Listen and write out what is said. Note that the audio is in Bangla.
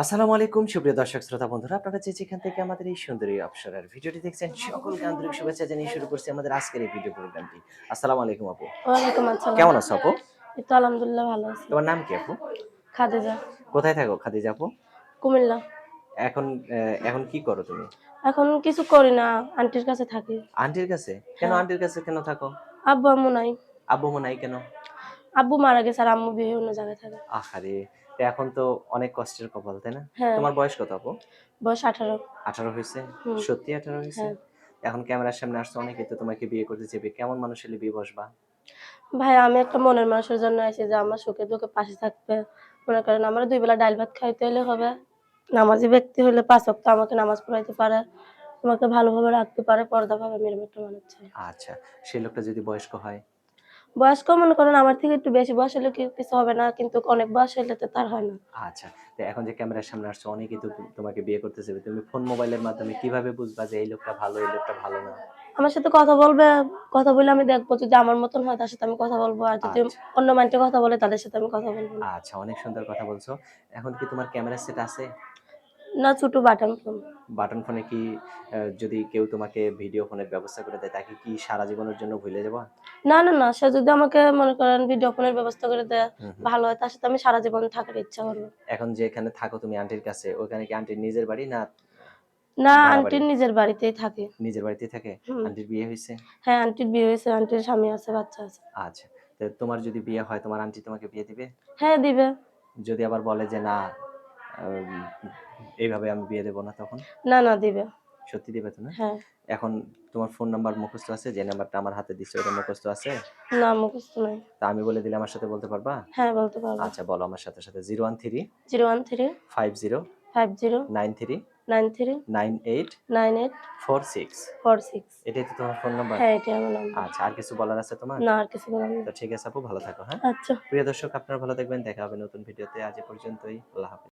আসসালামু আলাইকুম সুপ্রিয় দর্শক শ্রোতা বন্ধুরা, আপনারা যে যেখান থেকে আমাদের এই সুন্দর এই অপসরার ভিডিওটি দেখছেন সকলকে আন্তরিক শুভেচ্ছা জানিয়ে শুরু করছি আমাদের আজকের এই ভিডিও প্রোগ্রামটি। আসসালামু আলাইকুম আপু। ওয়ালাইকুম আসসালাম। কেমন আছো আপু? এই তো আলহামদুলিল্লাহ ভালো আছি। তোমার নাম কি আপু? খাদিজা, কোথায় থাকো খাদিজা আপু? কুমিল্লা। এখন এখন কি করো তুমি? এখন কিছু করি না, আন্টির কাছে থাকি। আন্টির কাছে? কেন হ্যাঁ, আন্টির কাছে কেন থাকো? আব্বু আম্মু নাই। আব্বু মা নাই কেন? আব্বু মারা গেছে আর আম্মু বিয়ে অন্য জায়গায় থাকে। আহারে! তো এখন তো অনেক কষ্টের কপাল, তাই না? হ্যাঁ, তোমার বয়স কত আপু? বয়স 18। 18 হইছে? হুম, সত্যি 18 হইছে? হ্যাঁ। এখন ক্যামেরার সামনে আসছো, অনেকে তো তোমাকে বিয়ে করতে চাইবে। কেমন মানুষ হলে বিয়ে বসবা? ভাই আমি একটা মনের মানুষের জন্য আইছি যে আমার সুখে দুঃখে পাশে থাকবে। মনে করেন আমার 2 বেলা ডাল ভাত খাইতে হইলে হবে। নামাজি ব্যক্তি হইলে 5 ওয়াক্ত আমাকে নামাজ পড়াইতে পারে। আমাকে ভালোভাবে রাখতে পারে, পর্দাভাবে আমি এরকম একটা মানুষ চাই। আচ্ছা, সেই লোকটা যদি বয়স্ক হয়? বয়স্ক মনে করেন আমার থেকে একটু বেশি বয়স হলে কিছু হবে না, কিন্তু অনেক বয়স হইলে তো তার হয় না। আচ্ছা। তো এখন যে ক্যামেরার সামনে আসছো, অনেকেই তো তোমাকে বিয়ে করতে চাইবে। তুমি ফোন মোবাইলের মাধ্যমে কিভাবে বুঝবা যে এই লোকটা ভালো, এই লোকটা ভালো না? আমার সাথে কথা বলবে, কথা বলে আমি দেখবো যদি আমার মতন হয় তার সাথে আমি কথা বলবো। আর যদি আচ্ছা, অন্য মাইন্ডে কথা বলে তাদের সাথে আমি কথা বলবো না। আচ্ছা, অনেক সুন্দর কথা বলছো। এখন কি তোমার ক্যামেরা সেট আছে? না, ছোট বাটন ফোন। বাটন ফোনে কি যদি কেউ তোমাকে ভিডিও ফোনের ব্যবস্থা করে দেয়, তাকে কি সারা জীবনের জন্য ভুলে যাবা? না, না, না, সে যদি আমাকে মনে করেন ভিডিও ফোনের ব্যবস্থা করে দেয়, হুম, হুম। ভালো হয়, তার সাথে আমি সারা জীবন থাকার ইচ্ছা করবো। এখন যেখানে থাকো তুমি আন্টির কাছে, ওখানে কি আন্টির নিজের বাড়ি না না, ভাড়া বাড়ি? আন্টির নিজের বাড়িতেই থাকে। নিজের বাড়িতেই থাকে? হুম। আন্টির বিয়ে হইছে? হ্যাঁ, আন্টির বিয়ে হয়েছে, আন্টির স্বামী আছে, বাচ্চা আছে। আচ্ছা। তো তোমার যদি বিয়ে হয়, তোমার আন্টি তোমাকে বিয়ে দিবে? হ্যাঁ, দিবে। যদি আবার বলে যে না, আম এইভাবে আমি বিয়ে দেব না তখন? না, না, দিবে। সত্যি দিবে তো না? হ্যাঁ। এখন তোমার ফোন নাম্বার মুখস্থ আছে? যে নাম্বারটা আমার হাতে দিছো ওটা মুখস্থ আছে? না, মুখস্থ নাই। তা আমি বলে দিলে আমার সাথে বলতে পারবা? হ্যাঁ, বলতে পারবো। আচ্ছা বলো আমার সাথে। 013 013 50 50 93 93 98 98 46। 46। এটাই তো তোমার ফোন নাম্বার? হ্যাঁ, এটাই আমার নাম্বার। আচ্ছা, আর কিছু বলার আছে তোমার? না, আর কিছু বলার নেই। তো ঠিক আছে আপু, ভালো থাকো, হ্যাঁ? আচ্ছা। প্রিয় দর্শক, আপনারা ভালো থাকবেন। দেখা হবে নতুন ভিডিওতে। আজ এ পর্যন্তই। আল্লাহ হাফেজ।